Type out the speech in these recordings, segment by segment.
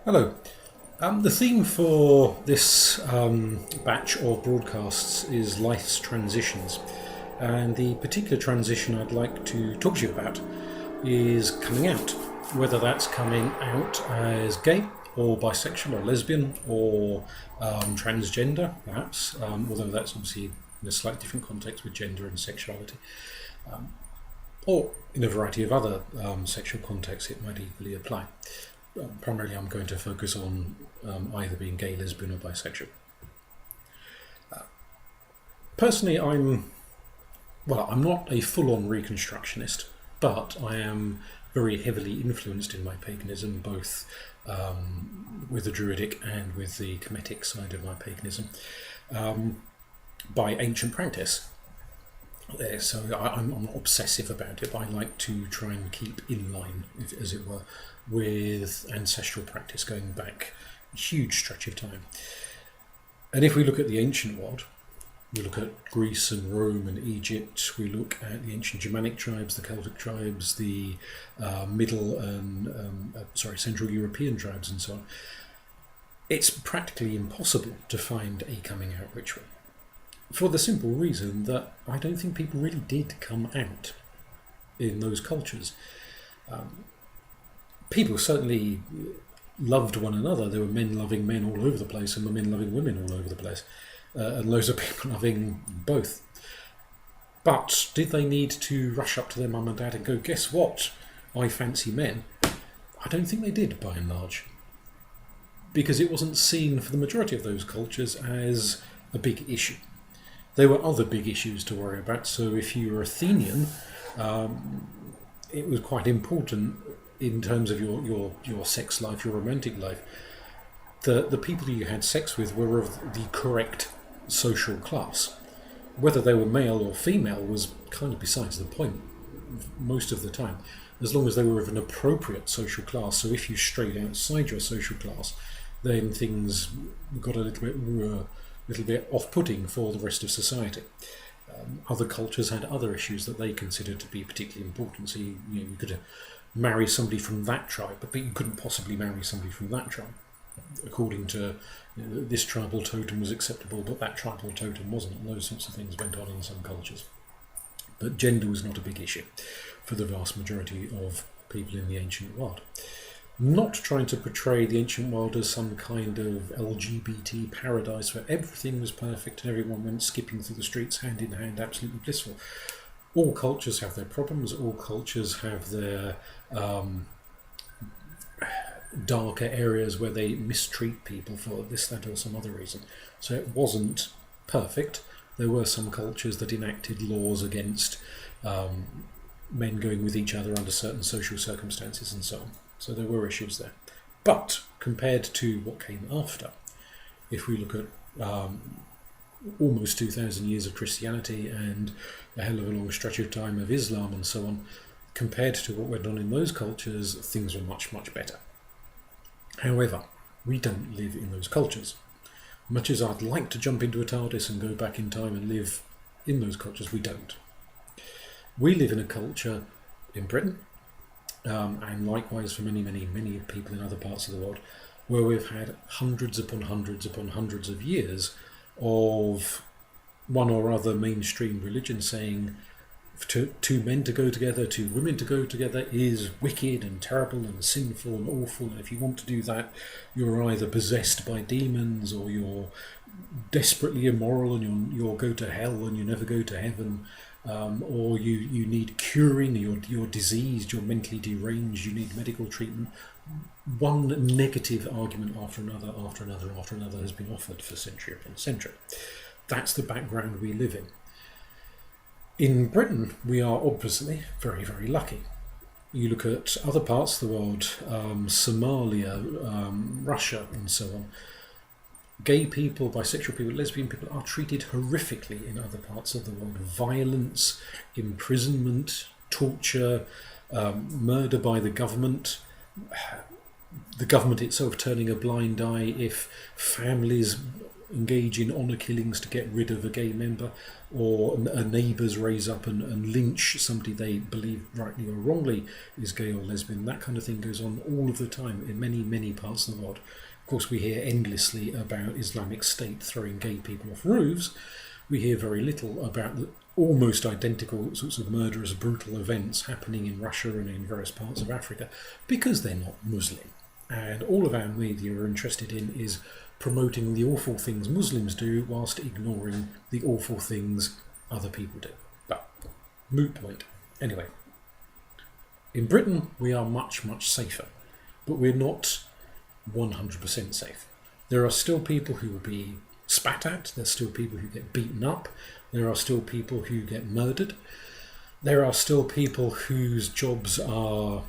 Hello. The theme for this batch of broadcasts is life's transitions. And the particular transition I'd like to talk to you about is coming out. Whether that's coming out as gay or bisexual or lesbian or transgender, perhaps, although that's obviously in a slightly different context with gender and sexuality, or in a variety of other sexual contexts it might equally apply. Primarily I'm going to focus on either being gay, lesbian or bisexual. Personally, I'm not a full-on Reconstructionist, but I am very heavily influenced in my paganism, both with the Druidic and with the Kemetic side of my paganism, by ancient practice. So I'm not obsessive about it, but I like to try and keep in line, as it were, with ancestral practice going back a huge stretch of time. And if we look at the ancient world, we look at Greece and Rome and Egypt, we look at the ancient Germanic tribes, the Celtic tribes, the Middle and Central European tribes and so on, it's practically impossible to find a coming out ritual. For the simple reason that I don't think people really did come out in those cultures. People certainly loved one another. There were men loving men all over the place and women loving women all over the place. And loads of people loving both. But did they need to rush up to their mum and dad and go, guess what? I fancy men. I don't think they did, by and large. Because it wasn't seen for the majority of those cultures as a big issue. There were other big issues to worry about. So if you were Athenian, it was quite important in terms of your sex life, your romantic life. The people you had sex with were of the correct social class. Whether they were male or female was kind of besides the point most of the time, as long as they were of an appropriate social class. So if you strayed outside your social class, then things got a little bit off-putting for the rest of society. Other cultures had other issues that they considered to be particularly important. So you could marry somebody from that tribe, but you couldn't possibly marry somebody from that tribe. According to this tribal totem was acceptable, but that tribal totem wasn't, and those sorts of things went on in some cultures. But gender was not a big issue for the vast majority of people in the ancient world. Not trying to portray the ancient world as some kind of LGBT paradise where everything was perfect and everyone went skipping through the streets hand in hand, absolutely blissful. All cultures have their problems, all cultures have their darker areas where they mistreat people for this, that or some other reason. So it wasn't perfect. There were some cultures that enacted laws against men going with each other under certain social circumstances and so on. So there were issues there. But compared to what came after, if we look at almost 2,000 years of Christianity and a hell of a long stretch of time of Islam and so on, compared to what went on in those cultures, things were much, much better. However, we don't live in those cultures. Much as I'd like to jump into a TARDIS and go back in time and live in those cultures, we don't. We live in a culture in Britain, and likewise for many, many, many people in other parts of the world, where we've had hundreds upon hundreds upon hundreds of years of one or other mainstream religion saying two men to go together, two women to go together is wicked and terrible and sinful and awful, and if you want to do that, you're either possessed by demons or you're desperately immoral and you'll go to hell and you never go to heaven, or you need curing, you're diseased, you're mentally deranged, you need medical treatment. One negative argument after another, after another, after another has been offered for century upon century. That's the background we live in. In Britain, we are obviously very, very lucky. You look at other parts of the world, Somalia, Russia, and so on. Gay people, bisexual people, lesbian people are treated horrifically in other parts of the world. Violence, imprisonment, torture, murder by the government itself turning a blind eye if families engage in honour killings to get rid of a gay member, or neighbours raise up and lynch somebody they believe rightly or wrongly is gay or lesbian. That kind of thing goes on all of the time in many, many parts of the world. Of course, we hear endlessly about Islamic State throwing gay people off roofs. We hear very little about the almost identical sorts of murderous, brutal events happening in Russia and in various parts of Africa, because they're not Muslim. And all of our media are interested in is promoting the awful things Muslims do whilst ignoring the awful things other people do. But, moot point. Anyway, in Britain we are much, much safer, but we're not 100% safe. There are still people who will be spat at, there's still people who get beaten up, there are still people who get murdered, there are still people whose jobs are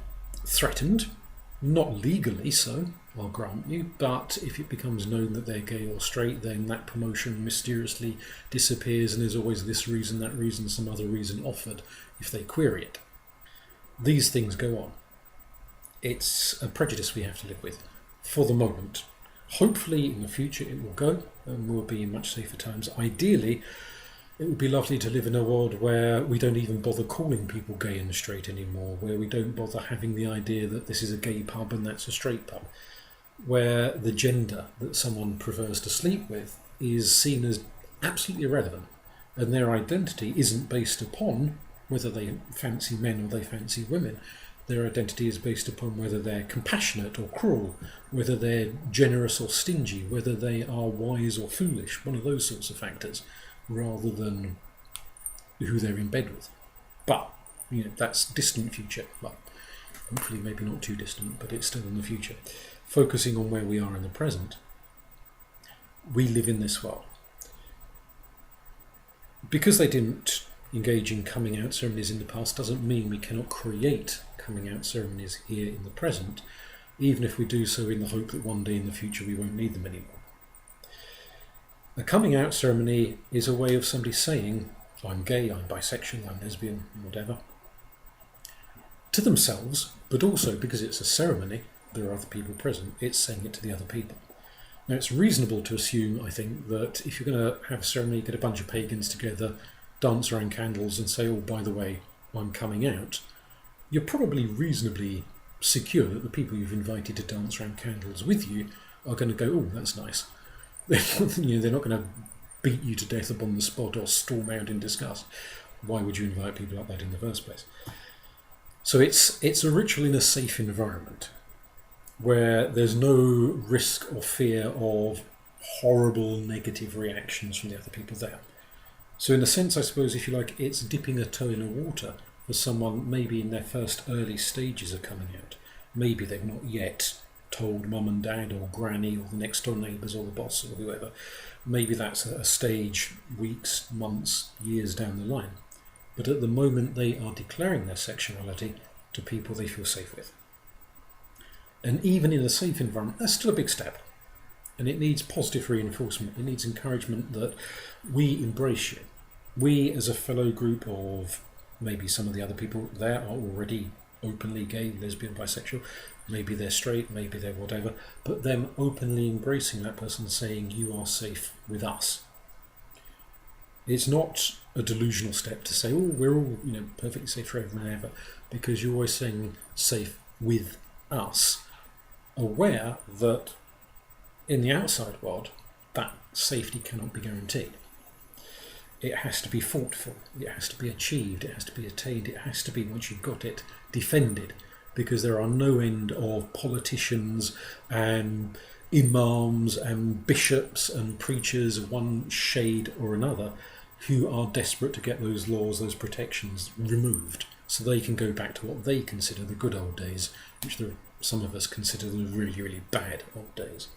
threatened, not legally so, I'll grant you, but if it becomes known that they're gay or straight, then that promotion mysteriously disappears and there's always this reason, that reason, some other reason offered if they query it. These things go on. It's a prejudice we have to live with for the moment. Hopefully in the future it will go and we'll be in much safer times. Ideally, it would be lovely to live in a world where we don't even bother calling people gay and straight anymore, where we don't bother having the idea that this is a gay pub and that's a straight pub, where the gender that someone prefers to sleep with is seen as absolutely irrelevant and their identity isn't based upon whether they fancy men or they fancy women. Their identity is based upon whether they're compassionate or cruel, whether they're generous or stingy, whether they are wise or foolish, one of those sorts of factors, rather than who they're in bed with. But, that's distant future. Well, hopefully maybe not too distant, but it's still in the future. Focusing on where we are in the present, we live in this world. Because they didn't engage in coming out ceremonies in the past doesn't mean we cannot create coming out ceremonies here in the present, even if we do so in the hope that one day in the future we won't need them anymore. A coming out ceremony is a way of somebody saying, I'm gay, I'm bisexual, I'm lesbian, whatever, to themselves, but also because it's a ceremony, there are other people present, it's saying it to the other people. Now it's reasonable to assume, I think, that if you're going to have a ceremony, get a bunch of pagans together, dance around candles and say, oh, by the way, I'm coming out, you're probably reasonably secure that the people you've invited to dance around candles with you are going to go, oh, that's nice. They're not going to beat you to death upon the spot or storm out in disgust. Why would you invite people like that in the first place? So it's a ritual in a safe environment where there's no risk or fear of horrible negative reactions from the other people there. So in a sense, I suppose, if you like, it's dipping a toe in the water for someone maybe in their first early stages of coming out. Maybe they've not yet told mum and dad or granny or the next door neighbours or the boss or whoever. Maybe that's a stage weeks, months, years down the line. But at the moment they are declaring their sexuality to people they feel safe with. And even in a safe environment, that's still a big step. And it needs positive reinforcement. It needs encouragement that we embrace you. We as a fellow group of maybe some of the other people there are already openly gay, lesbian, bisexual, maybe they're straight, maybe they're whatever, but them openly embracing that person, saying you are safe with us. It's not a delusional step to say, oh, we're all perfectly safe forever and ever, because you're always saying safe with us, aware that in the outside world that safety cannot be guaranteed. It has to be fought for, it has to be achieved, it has to be attained, it has to be, once you've got it, defended, because there are no end of politicians and imams and bishops and preachers of one shade or another who are desperate to get those laws, those protections removed, so they can go back to what they consider the good old days, which some of us consider the really, really bad old days.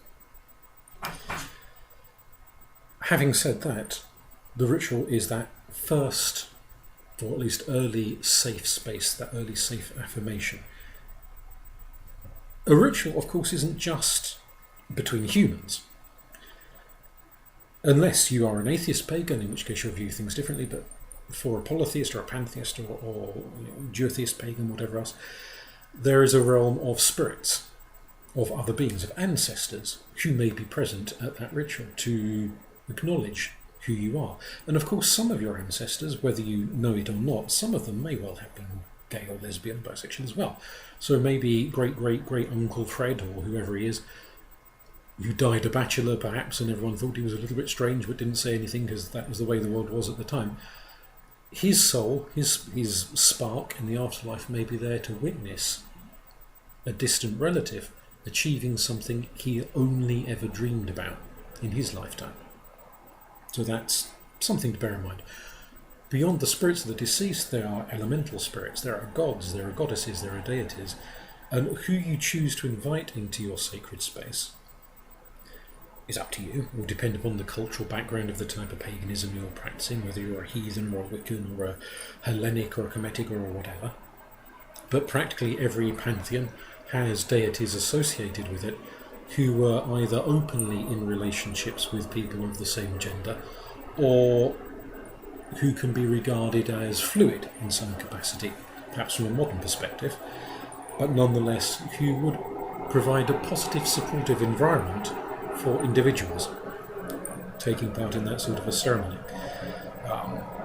Having said that, the ritual is that first, or at least early safe space, that early safe affirmation. A ritual, of course, isn't just between humans. Unless you are an atheist pagan, in which case you'll view things differently, but for a polytheist or a pantheist or duotheist pagan, whatever else, there is a realm of spirits. of other beings, of ancestors who may be present at that ritual to acknowledge who you are. And of course, some of your ancestors, whether you know it or not, some of them may well have been gay or lesbian, bisexual as well. So maybe great uncle Fred, or whoever he is, who died a bachelor perhaps, and everyone thought he was a little bit strange but didn't say anything because that was the way the world was at the time. His soul, his spark in the afterlife may be there to witness a distant relative achieving something he only ever dreamed about in his lifetime. So that's something to bear in mind. Beyond the spirits of the deceased, there are elemental spirits, there are gods, there are goddesses, there are deities, and who you choose to invite into your sacred space is up to you. It will depend upon the cultural background of the type of paganism you're practicing, whether you're a heathen or a Wiccan or a Hellenic or a Kemetic or whatever. But practically every pantheon has deities associated with it who were either openly in relationships with people of the same gender, or who can be regarded as fluid in some capacity, perhaps from a modern perspective, but nonetheless who would provide a positive, supportive environment for individuals taking part in that sort of a ceremony.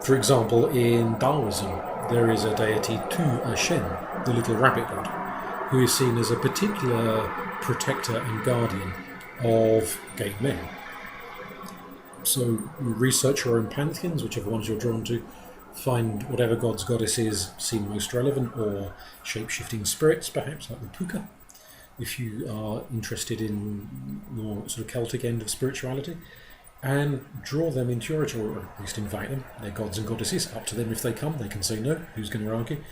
For example, in Taoism, there is a deity Tu Shen, the little rabbit god, who is seen as a particular protector and guardian of gay men. So you research your own pantheons, whichever ones you're drawn to, find whatever gods, goddesses seem most relevant, or shape-shifting spirits perhaps, like the puka, if you are interested in more sort of Celtic end of spirituality, and draw them into your ritual, or at least invite them. They're gods and goddesses, up to them if they come, they can say no, who's going to argue?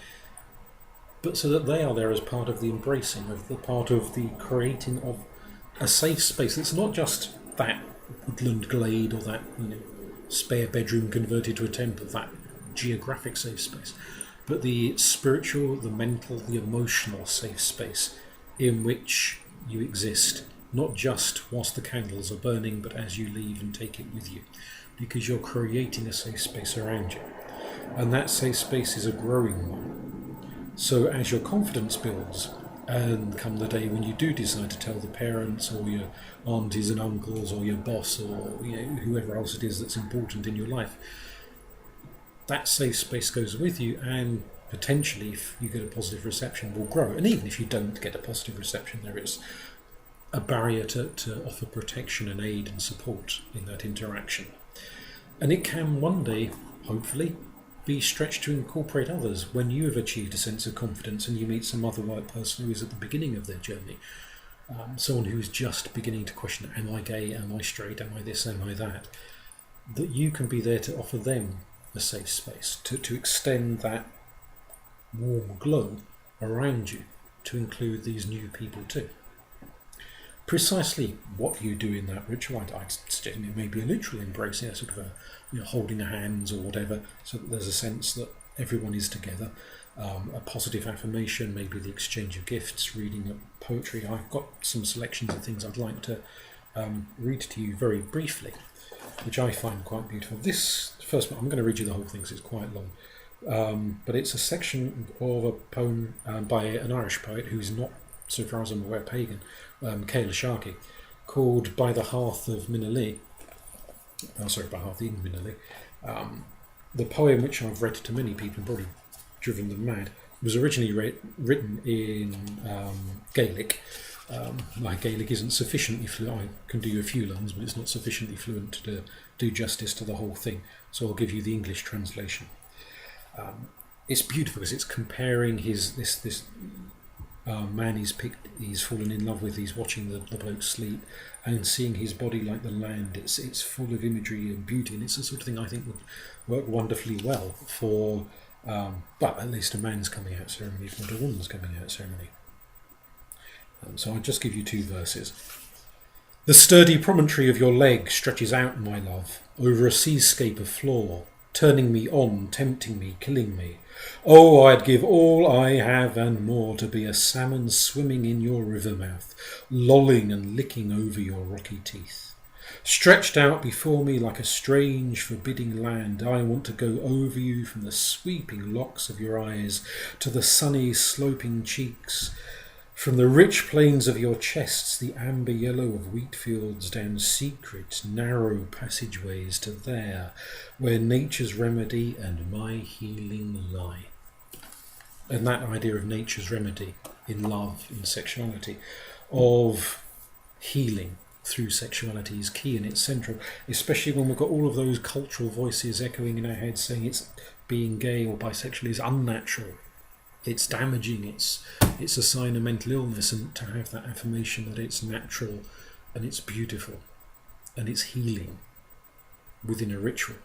But so that they are there as part of the embracing, of the part of the creating of a safe space. It's not just that woodland glade or that spare bedroom converted to a temple, that geographic safe space, but the spiritual, the mental, the emotional safe space in which you exist, not just whilst the candles are burning, but as you leave and take it with you, because you're creating a safe space around you. And that safe space is a growing one. So as your confidence builds, and come the day when you do decide to tell the parents or your aunties and uncles or your boss or whoever else it is that's important in your life, that safe space goes with you, and potentially, if you get a positive reception, will grow. And even if you don't get a positive reception, there is a barrier to offer protection and aid and support in that interaction. And it can one day, hopefully, be stretched to incorporate others when you have achieved a sense of confidence and you meet some other white person who is at the beginning of their journey. Someone who is just beginning to question, am I gay, am I straight, am I this, am I that? That you can be there to offer them a safe space, to extend that warm glow around you, to include these new people too. Precisely what you do in that ritual, I'd suggest it may be a literal embrace, sort of a holding of hands or whatever, so that there's a sense that everyone is together. A positive affirmation, maybe the exchange of gifts, reading of poetry. I've got some selections of things I'd like to read to you very briefly, which I find quite beautiful. This first one, I'm going to read you the whole thing because it's quite long, but it's a section of a poem by an Irish poet who's not, so far as I'm aware, pagan, Céile Sharkey, called By the Hearth of Minnalee. By Hearth in Minnalee. The poem, which I've read to many people and probably driven them mad, was originally written in Gaelic. My Gaelic isn't sufficiently fluent. I can do a few lines, but it's not sufficiently fluent to do justice to the whole thing. So I'll give you the English translation. It's beautiful because it's comparing this man he's fallen in love with, he's watching the bloke sleep and seeing his body like the land. It's full of imagery and beauty, and it's the sort of thing I think would work wonderfully well for at least a man's coming out ceremony, if not a woman's coming out ceremony. So I'll just give you two verses. The sturdy promontory of your leg stretches out, my love, over a seascape of floor, turning me on, tempting me, killing me. Oh, I'd give all I have and more to be a salmon swimming in your river mouth, lolling and licking over your rocky teeth. Stretched out before me like a strange, forbidding land, I want to go over you from the sweeping locks of your eyes to the sunny, sloping cheeks From the rich plains of your chests, the amber yellow of wheat fields, down secret, narrow passageways to there, where nature's remedy and my healing lie. And that idea of nature's remedy in love, in sexuality, of healing through sexuality is key, and it's central, especially when we've got all of those cultural voices echoing in our heads saying it's being gay or bisexual is unnatural, it's damaging, it's a sign of mental illness, and to have that affirmation that it's natural and it's beautiful and it's healing within a ritual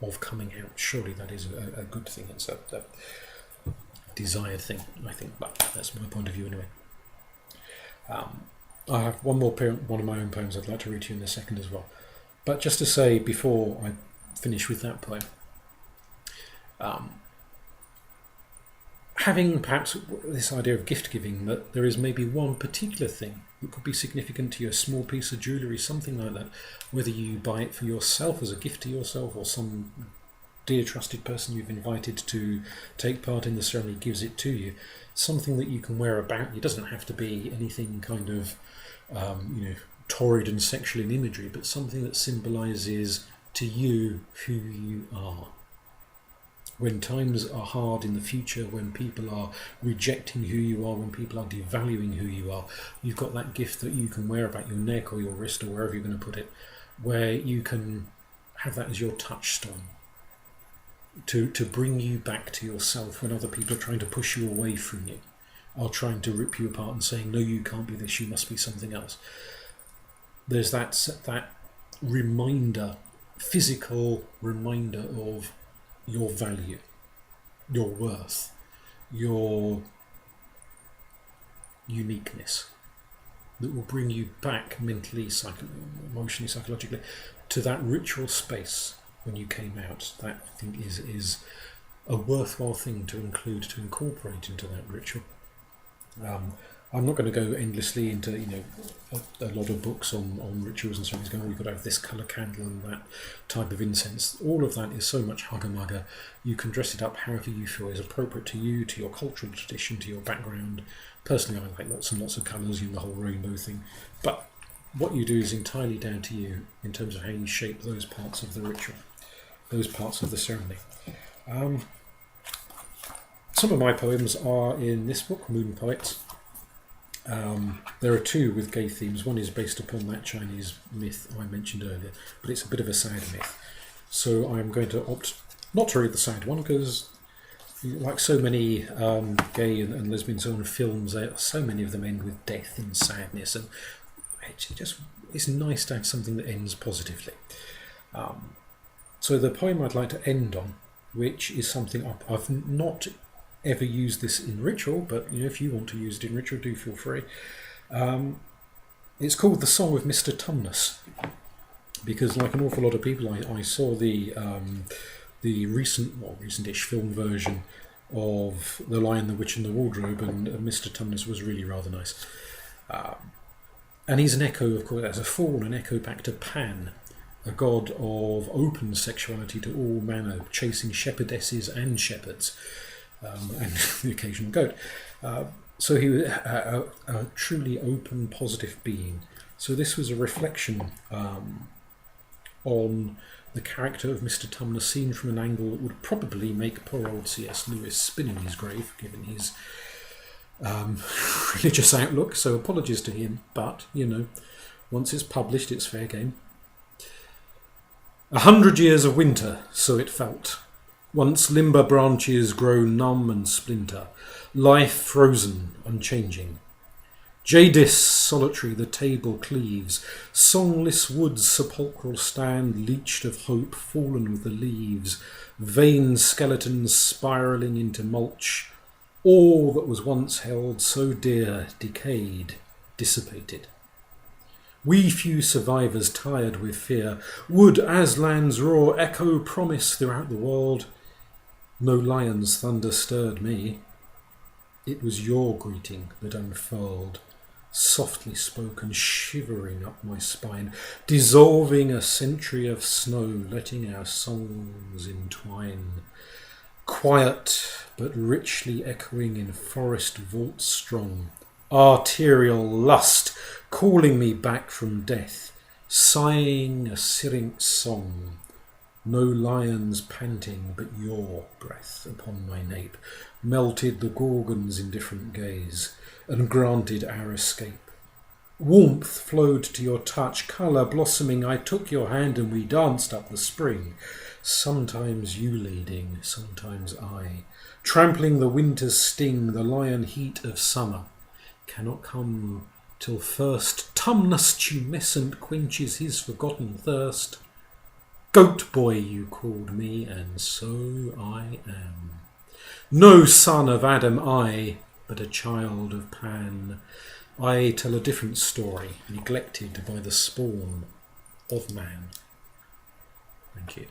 of coming out, surely that is a good thing. It's a desired thing, I think, but that's my point of view anyway. I have one of my own poems I'd like to read to you in a second as well. But just to say, before I finish with that poem, having perhaps this idea of gift giving, that there is maybe one particular thing that could be significant to you, a small piece of jewellery, something like that, whether you buy it for yourself as a gift to yourself or some dear trusted person you've invited to take part in the ceremony gives it to you, something that you can wear about you. It doesn't have to be anything kind of torrid and sexual in imagery, but something that symbolises to you who you are. When times are hard in the future, when people are rejecting who you are, when people are devaluing who you are, you've got that gift that you can wear about your neck or your wrist or wherever you're going to put it, where you can have that as your touchstone to bring you back to yourself when other people are trying to push you away from you, are trying to rip you apart and saying, no, you can't be this, you must be something else. There's that reminder, physical reminder of your value, your worth, your uniqueness, that will bring you back mentally, emotionally, psychologically, to that ritual space when you came out. That, I think, is a worthwhile thing to include, to incorporate into that ritual. I'm not going to go endlessly into a lot of books on rituals and something's going, you've got to have this colour candle and that type of incense. All of that is so much hugger-mugger. You can dress it up however you feel is appropriate to you, to your cultural tradition, to your background. Personally, I like lots and lots of colours, the whole rainbow thing. But what you do is entirely down to you in terms of how you shape those parts of the ritual, those parts of the ceremony. Some of my poems are in this book, Moon Poets. There are two with gay themes. One is based upon that Chinese myth I mentioned earlier, but it's a bit of a sad myth. So I'm going to opt not to read the sad one, because like so many gay and lesbian so on films, so many of them end with death and sadness, and it's nice to have something that ends positively. So the poem I'd like to end on, which is something I've not ever used this in ritual, but if you want to use it in ritual, do feel free. It's called The Song of Mr. Tumnus, because like an awful lot of people, I saw the recent-ish film version of The Lion, the Witch and the Wardrobe, and Mr. Tumnus was really rather nice. And he's an echo, of course, as a fall, an echo back to Pan, a god of open sexuality to all manner, chasing shepherdesses and shepherds. And the occasional goat. So he was a truly open, positive being. So this was a reflection on the character of Mr. Tumnus, seen from an angle that would probably make poor old C.S. Lewis spin in his grave, given his religious outlook. So apologies to him, but, once it's published, it's fair game. 100 years of winter, so it felt. Once limber branches grow numb and splinter, life frozen, unchanging. Jadis solitary the table cleaves, songless woods sepulchral stand, leached of hope, fallen with the leaves, vain skeletons spiralling into mulch, all that was once held so dear, decayed, dissipated. We few survivors, tired with fear, would Aslan's roar echo promise throughout the world. No lion's thunder stirred me. It was your greeting that unfurled, softly spoken, shivering up my spine, dissolving a century of snow, letting our songs entwine. Quiet, but richly echoing in forest vaults strong, arterial lust calling me back from death, sighing a syrinx song. No lions panting, but your breath upon my nape melted the gorgons in different gaze and granted our escape. Warmth flowed to your touch, colour blossoming. I took your hand and we danced up the spring. Sometimes you leading, sometimes I, trampling the winter's sting, the lion heat of summer. Cannot come till first Tumnus tumescent quenches his forgotten thirst. Goat boy you called me, and so I am. No son of Adam I, but a child of Pan. I tell a different story, neglected by the spawn of man. Thank you.